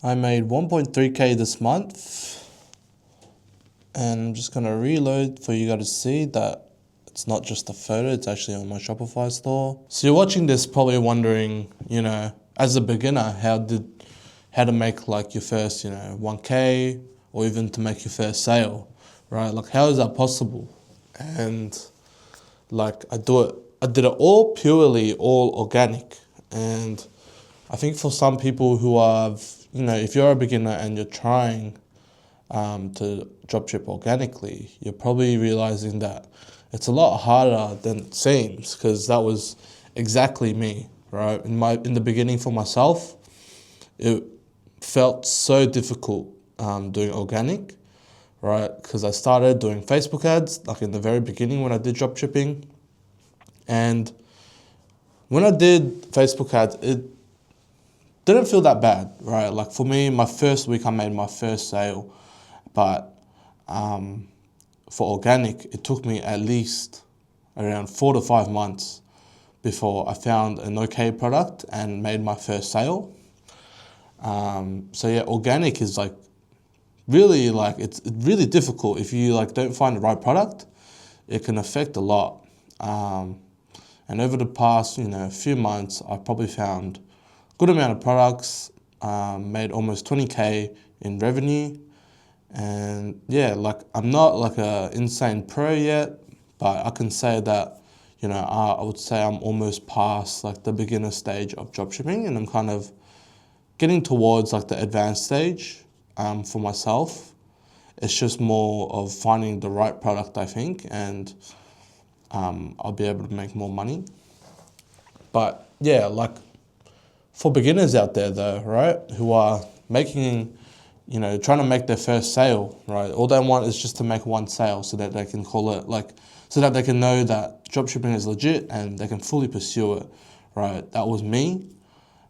I made 1.3k this month, and I'm just gonna reload for you guys to see that it's not just a photo, it's actually on my Shopify store. So you're watching this probably wondering, as a beginner, how to make like your first, 1k, or even to make your first sale, right? Like, how is that possible? And like, I did it all purely all organic. And I think for some people who have, if you're a beginner and you're trying to dropship organically, you're probably realizing that it's a lot harder than it seems, because that was exactly me, right? In the beginning for myself, it felt so difficult doing organic, right? Because I started doing Facebook ads like in the very beginning when I did dropshipping, and when I did Facebook ads, it didn't feel that bad, right? Like for me, my first week I made my first sale, but for organic, it took me at least around 4 to 5 months before I found an okay product and made my first sale. So yeah, organic is like really it's really difficult. If you like don't find the right product, it can affect a lot. And over the past few months, I've probably found a good amount of products, made almost 20k in revenue. And yeah, like I'm not like a insane pro yet, but I can say that, I would say I'm almost past like the beginner stage of dropshipping, and I'm kind of getting towards like the advanced stage for myself. It's just more of finding the right product, I think, and I'll be able to make more money. But yeah, like for beginners out there though, right, who are making, trying to make their first sale, right? All they want is just to make one sale so that they can call it so that they can know that dropshipping is legit and they can fully pursue it, right? That was me.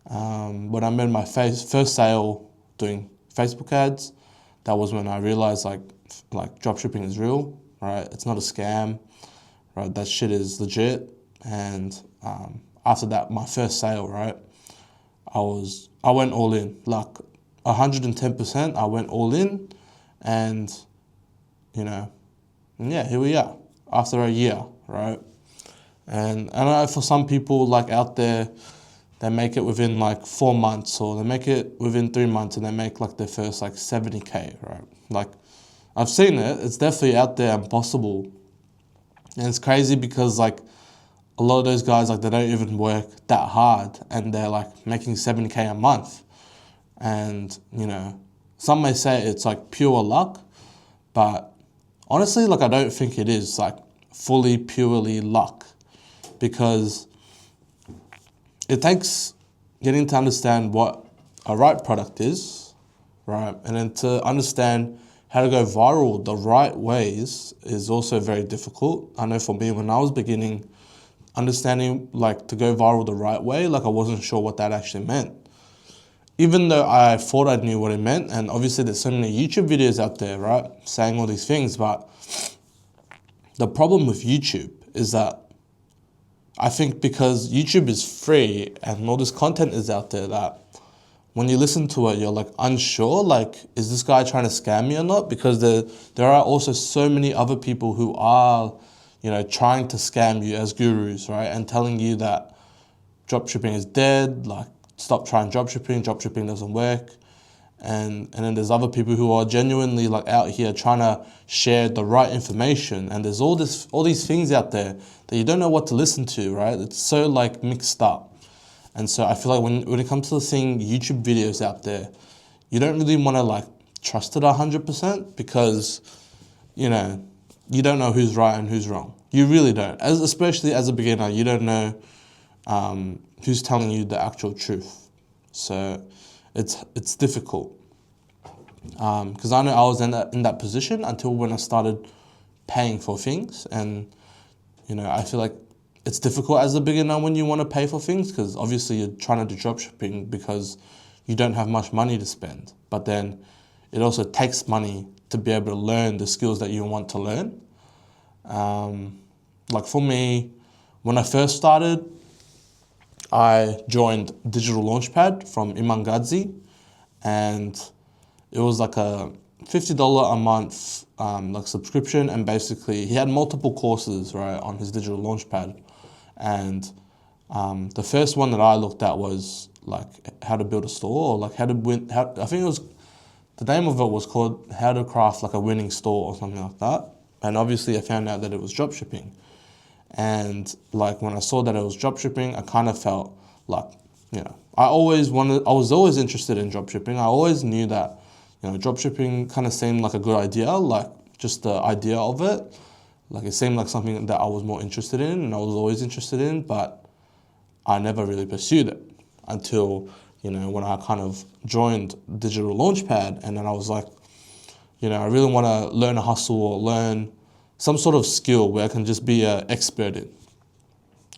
When I made my first sale doing Facebook ads, that was when I realized like dropshipping is real, right? It's not a scam, right? That shit is legit. And after that, my first sale, right? I went all in, like 110%. I went all in, and yeah, here we are after a year, right? And I know for some people like out there, they make it within like 4 months, or they make it within 3 months, and they make like their first like 70k, right? Like I've seen it. It's definitely out there and possible. And it's crazy because like a lot of those guys, like they don't even work that hard, and they're like making 70k a month. And some may say it's like pure luck, but honestly, like I don't think it is like fully purely luck, because it takes getting to understand what a right product is, right? And then to understand how to go viral the right ways is also very difficult. I know for me, when I was beginning, understanding like to go viral the right way, like I wasn't sure what that actually meant. Even though I thought I knew what it meant, and obviously there's so many YouTube videos out there, right, saying all these things, but the problem with YouTube is that I think because YouTube is free and all this content is out there, that when you listen to it, you're like unsure, like, is this guy trying to scam me or not? Because there are also so many other people who are, trying to scam you as gurus, right? And telling you that dropshipping is dead, like stop trying dropshipping doesn't work. And then there's other people who are genuinely like out here trying to share the right information, and there's all these things out there that you don't know what to listen to, right? It's so like mixed up. And so I feel like when it comes to seeing YouTube videos out there, you don't really want to like trust it 100%, because you don't know who's right and who's wrong. You really don't. Especially as a beginner, you don't know who's telling you the actual truth. So it's difficult, because I know I was in that position until when I started paying for things. And I feel like it's difficult as a beginner when you want to pay for things, because obviously you're trying to do dropshipping because you don't have much money to spend. But then it also takes money to be able to learn the skills that you want to learn. Like for me, when I first started, I joined Digital Launchpad from Imangadzi, and it was like a $50 a month like subscription, and basically he had multiple courses, right, on his digital launchpad. And the first one that I looked at was like how to build a store, or like how to win. I think it was, the name of it was called How to Craft Like a Winning Store or something like that. And obviously I found out that it was dropshipping. And like when I saw that it was dropshipping, I kind of felt like, I was always interested in dropshipping. I always knew that, dropshipping kind of seemed like a good idea, like just the idea of it. Like it seemed like something that I was more interested in, and I was always interested in, but I never really pursued it until, when I kind of joined Digital Launchpad, and then I was like, I really want to learn a hustle or learn some sort of skill where I can just be an expert in.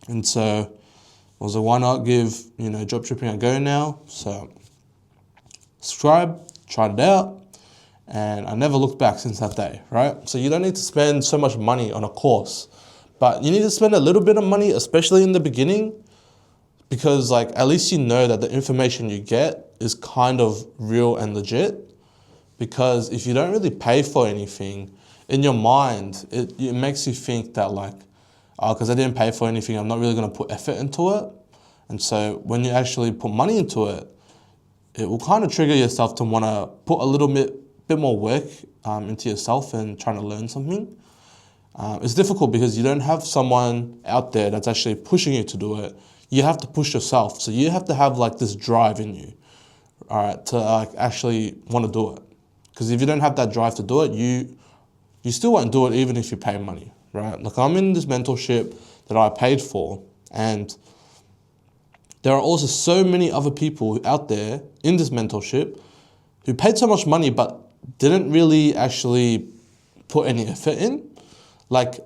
And so I was like, why not give, dropshipping a go now? So subscribed, tried it out, and I never looked back since that day, right? So you don't need to spend so much money on a course, but you need to spend a little bit of money, especially in the beginning, because like at least you know that the information you get is kind of real and legit. Because if you don't really pay for anything, in your mind, it makes you think that like, because I didn't pay for anything, I'm not really going to put effort into it. And so when you actually put money into it, it will kind of trigger yourself to want to put a little bit more work into yourself and trying to learn something. It's difficult because you don't have someone out there that's actually pushing you to do it. You have to push yourself. So you have to have like this drive in you, all right, to like actually want to do it. Because if you don't have that drive to do it, you still won't do it even if you pay money, right? Like I'm in this mentorship that I paid for, and there are also so many other people out there in this mentorship who paid so much money but didn't really actually put any effort in. Like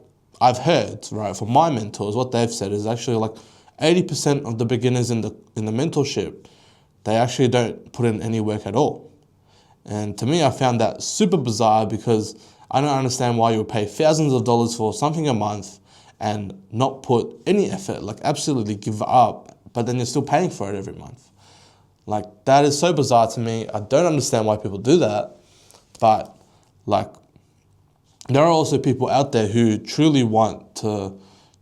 I've heard, right, from my mentors, what they've said is actually like 80% of the beginners in the mentorship, they actually don't put in any work at all. And to me, I found that super bizarre because I don't understand why you would pay thousands of dollars for something a month and not put any effort, like absolutely give up, but then you're still paying for it every month. Like that is so bizarre to me. I don't understand why people do that, but like there are also people out there who truly want to,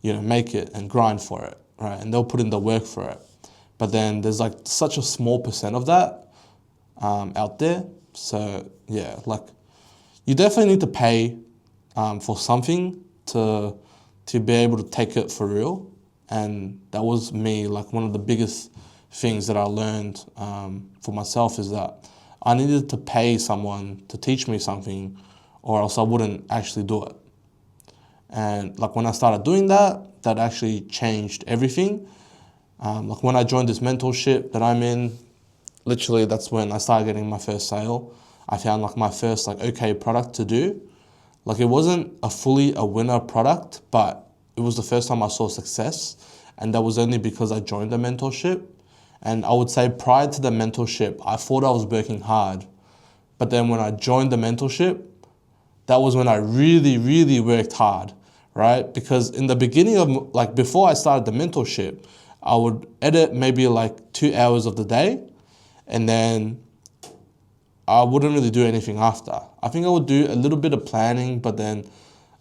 make it and grind for it, right? And they'll put in the work for it. But then there's like such a small percent of that out there. So yeah, like you definitely need to pay for something to be able to take it for real. And that was me, like one of the biggest things that I learned for myself is that I needed to pay someone to teach me something, or else I wouldn't actually do it. And like when I started doing that, that actually changed everything. Like when I joined this mentorship that I'm in, literally that's when I started getting my first sale. I found like my first like okay product to do. Like it wasn't a winner product, but it was the first time I saw success. And that was only because I joined the mentorship. And I would say prior to the mentorship, I thought I was working hard. But then when I joined the mentorship, that was when I really, really worked hard, right? Because in the beginning of, like before I started the mentorship, I would edit maybe like 2 hours of the day, and then I wouldn't really do anything after. I think I would do a little bit of planning, but then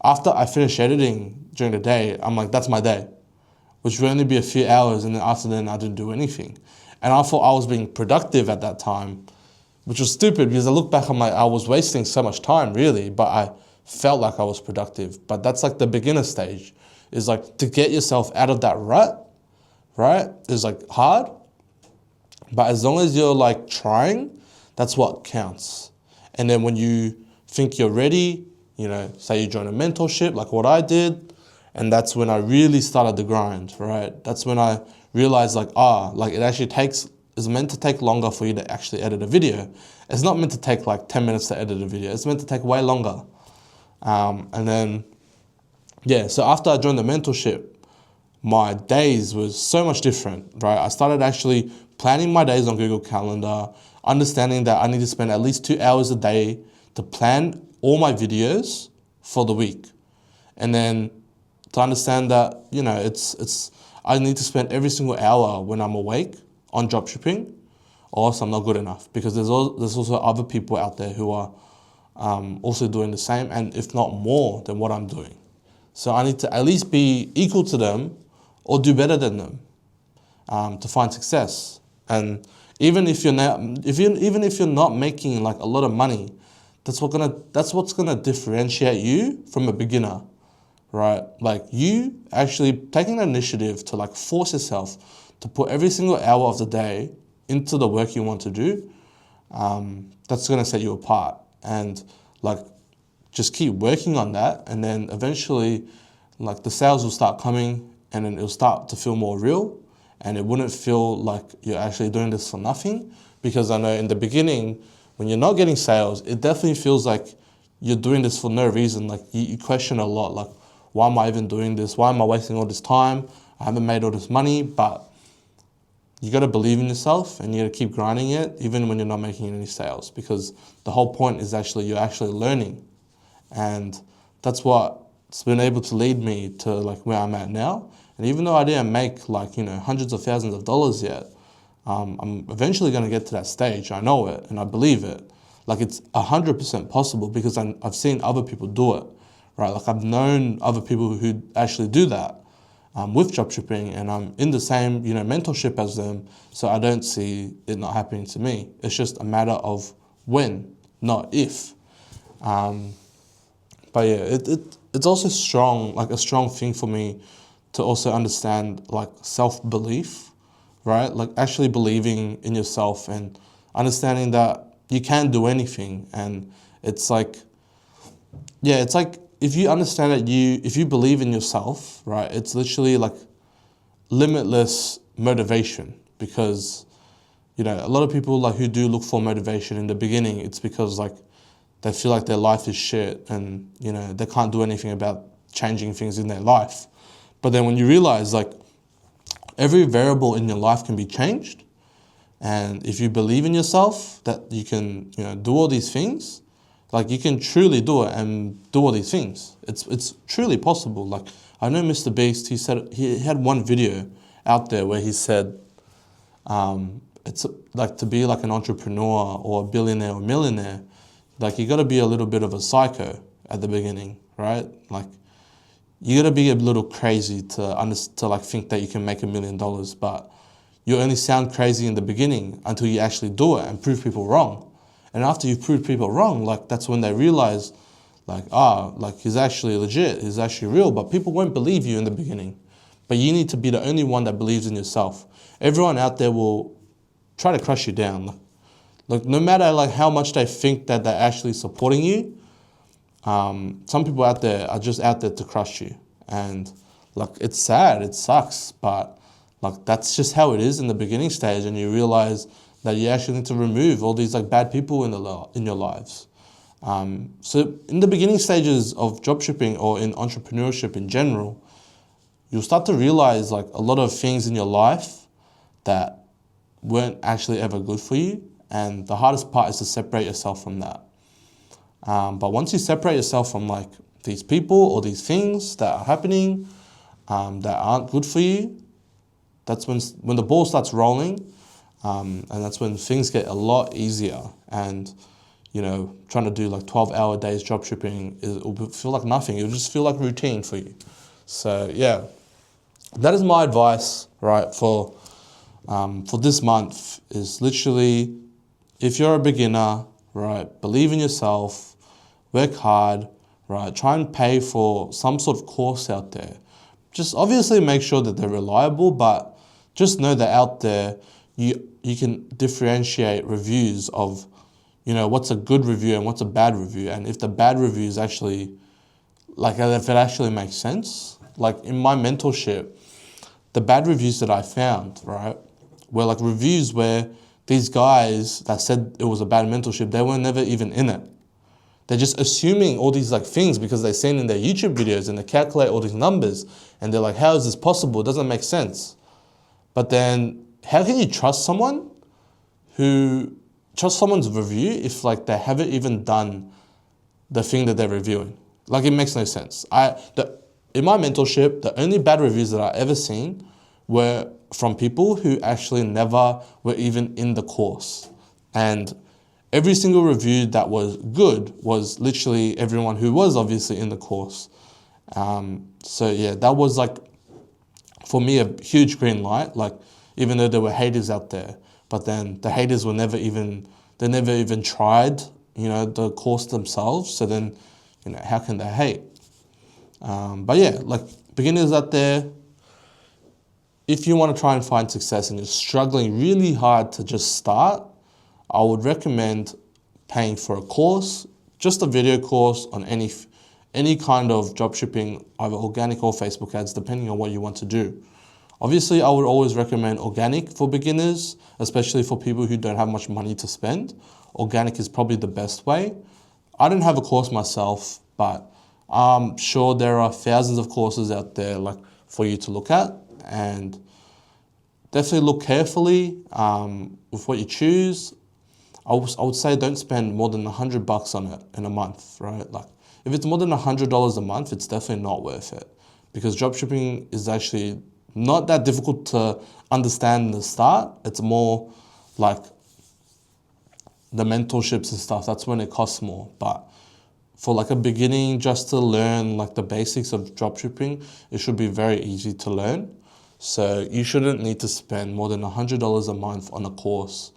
after I finish editing during the day, I'm like, that's my day, which would only be a few hours, and then after then I didn't do anything. And I thought I was being productive at that time, which was stupid because I look back, I'm like, I was wasting so much time really, but I felt like I was productive. But that's like the beginner stage, is like to get yourself out of that rut, right? Is like hard, but as long as you're like trying, that's what counts. And then when you think you're ready, say you join a mentorship like what I did, and that's when I really started the grind, right? That's when I realized like it actually is meant to take longer for you to actually edit a video. It's not meant to take like 10 minutes to edit a video. It's meant to take way longer. And then, so after I joined the mentorship, my days was so much different, right? I started actually planning my days on Google Calendar, understanding that I need to spend at least 2 hours a day to plan all my videos for the week. And then to understand that, I need to spend every single hour when I'm awake on dropshipping, or else I'm not good enough, because there's also other people out there who are also doing the same, and if not more than what I'm doing. So I need to at least be equal to them or do better than them to find success. And even if you're not making like a lot of money, that's what's gonna differentiate you from a beginner, right? Like you actually taking the initiative to like force yourself to put every single hour of the day into the work you want to do. That's gonna set you apart, and like just keep working on that, and then eventually like the sales will start coming, and then it'll start to feel more real, and it wouldn't feel like you're actually doing this for nothing. Because I know in the beginning, when you're not getting sales, it definitely feels like you're doing this for no reason. Like you question a lot, like, why am I even doing this? Why am I wasting all this time? I haven't made all this money. But you got to believe in yourself, and you got to keep grinding it even when you're not making any sales, because the whole point is you're actually learning. And that's what's been able to lead me to like where I'm at now. And even though I didn't make like, hundreds of thousands of dollars yet, I'm eventually going to get to that stage. I know it and I believe it. Like it's 100% possible, because I've seen other people do it, right? Like I've known other people who actually do that with dropshipping, and I'm in the same, mentorship as them. So I don't see it not happening to me. It's just a matter of when, not if. But yeah, it's also a strong thing for me to also understand like self-belief, right? Like actually believing in yourself and understanding that you can do anything. And it's like if you understand that if you believe in yourself, right, it's literally like limitless motivation. Because, a lot of people like who do look for motivation in the beginning, it's because like they feel like their life is shit, and, they can't do anything about changing things in their life. But then when you realize like every variable in your life can be changed, and if you believe in yourself that you can, do all these things, like you can truly do it and do all these things. It's truly possible. Like I know Mr. Beast, he had one video out there where he said, it's like to be like an entrepreneur or a billionaire or millionaire, like you got to be a little bit of a psycho at the beginning, right? Like you got to be a little crazy to like think that you can make $1 million, but you only sound crazy in the beginning until you actually do it and prove people wrong. And after you've proved people wrong, like that's when they realize like, like he's actually legit, he's actually real. But people won't believe you in the beginning. But you need to be the only one that believes in yourself. Everyone out there will try to crush you down. Like no matter like how much they think that they're actually supporting you, some people out there are just out there to crush you. And like it's sad, it sucks, but like that's just how it is in the beginning stage. And you realize that you actually need to remove all these like bad people in your lives. So in the beginning stages of dropshipping or in entrepreneurship in general, you'll start to realize like a lot of things in your life that weren't actually ever good for you. And the hardest part is to separate yourself from that. But once you separate yourself from like these people or these things that are happening that aren't good for you, that's when the ball starts rolling. And that's when things get a lot easier. And, trying to do like 12-hour days dropshipping, it will feel like nothing. It'll just feel like routine for you. So yeah, that is my advice, right, for this month is literally, if you're a beginner, right, believe in yourself, work hard, right, try and pay for some sort of course out there. Just obviously make sure that they're reliable, but just know that out there, you can differentiate reviews of, what's a good review and what's a bad review. And if the bad review is actually, like if it actually makes sense. Like in my mentorship, the bad reviews that I found, right, were like reviews where these guys that said it was a bad mentorship, they were never even in it. They're just assuming all these like things because they've seen in their YouTube videos and they calculate all these numbers and they're like, how is this possible? It doesn't make sense. But then how can you trust someone's review if like they haven't even done the thing that they're reviewing? Like it makes no sense. In my mentorship, the only bad reviews that I ever seen were from people who actually never were even in the course. And every single review that was good was literally everyone who was obviously in the course. So yeah, that was like, for me, a huge green light. Like, even though there were haters out there, but then the haters were never even tried, the course themselves. So then, how can they hate? But yeah, like, beginners out there, if you want to try and find success and you're struggling really hard to just start, I would recommend paying for a course, just a video course on any kind of dropshipping, either organic or Facebook ads, depending on what you want to do. Obviously, I would always recommend organic for beginners, especially for people who don't have much money to spend. Organic is probably the best way. I didn't have a course myself, but I'm sure there are thousands of courses out there like for you to look at, and definitely look carefully with what you choose. I would say don't spend more than $100 on it in a month, right? Like, if it's more than $100 a month, it's definitely not worth it, because dropshipping is actually not that difficult to understand in the start. It's more like the mentorships and stuff. That's when it costs more. But for like a beginning, just to learn like the basics of dropshipping, it should be very easy to learn. So you shouldn't need to spend more than $100 a month on a course.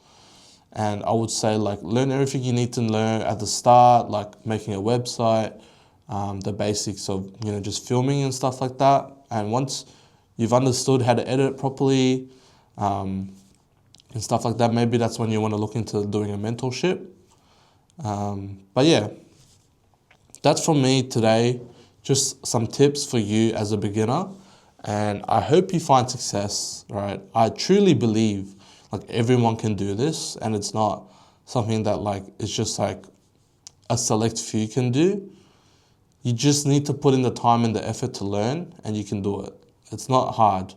And I would say, like, learn everything you need to learn at the start, like making a website, the basics of, just filming and stuff like that. And once you've understood how to edit properly, and stuff like that, maybe that's when you want to look into doing a mentorship. But yeah, that's from me today. Just some tips for you as a beginner. And I hope you find success, right? I truly believe like everyone can do this, and it's not something that like it's just like a select few can do. You just need to put in the time and the effort to learn, and you can do it. It's not hard.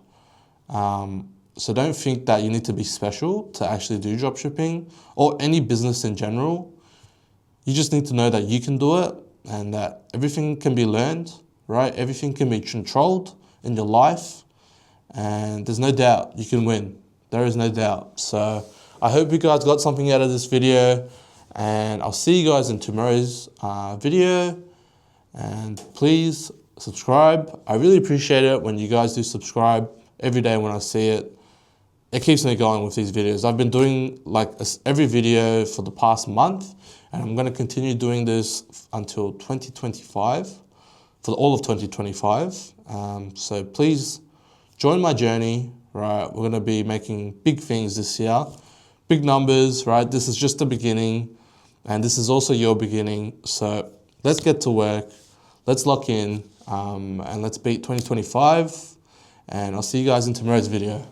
So don't think that you need to be special to actually do dropshipping or any business in general. You just need to know that you can do it, and that everything can be learned, right? Everything can be controlled in your life, and there's no doubt you can win. There is no doubt. So I hope you guys got something out of this video, and I'll see you guys in tomorrow's video. And please subscribe. I really appreciate it when you guys do subscribe every day when I see it. It keeps me going with these videos. I've been doing like every video for the past month, and I'm going to continue doing this until 2025, for all of 2025. So please join my journey, right? We're going to be making big things this year, big numbers, right? This is just the beginning, and this is also your beginning. So let's get to work. Let's lock in, and let's beat 2025. And I'll see you guys in tomorrow's video.